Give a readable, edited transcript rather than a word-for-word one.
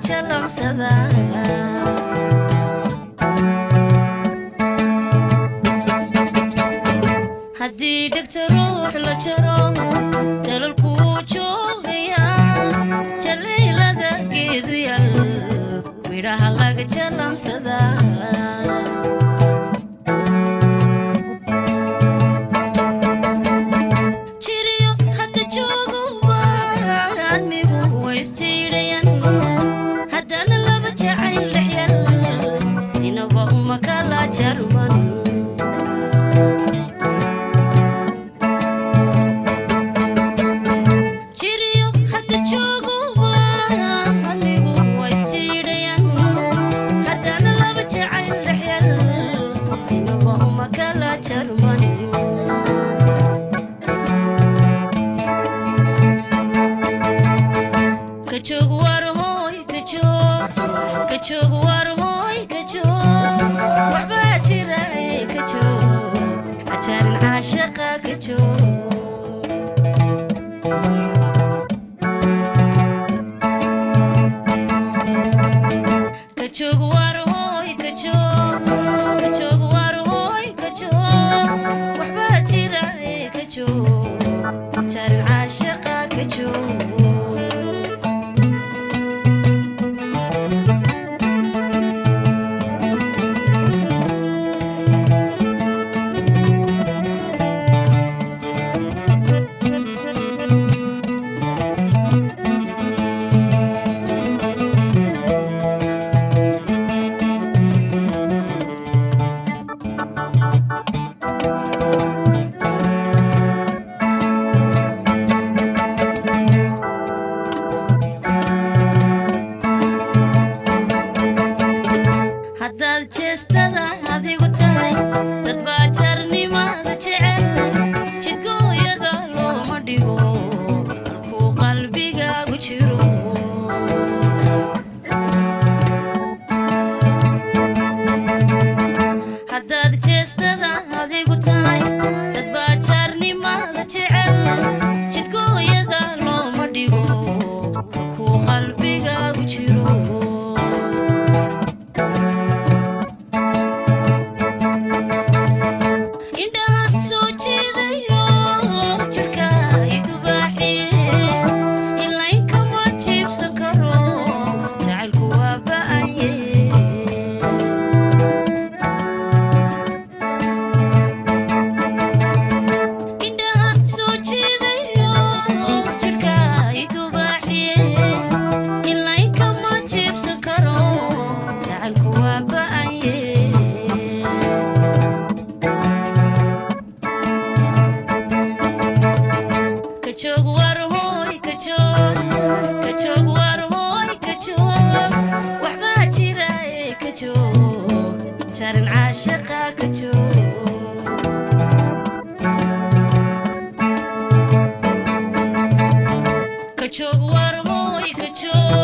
jalam sada hadii dhigta ruux la jaro dalalku joogaya jaleelada geedu yal midhaha laga jalam sada Jarman Chirio hadda joogo anigu waystiidayan haddana laba jacayl dhexyal sinaba uma kala jarman kajoog war hooy kajoog war hooy kajoog waxba jiray kajoog ajarin caashaqa kajoog kajoog war hooy kajoog war hooy kajoog waxba jiray kajoog ajarin caashaqa kajoog Kajoog war hooy kajoog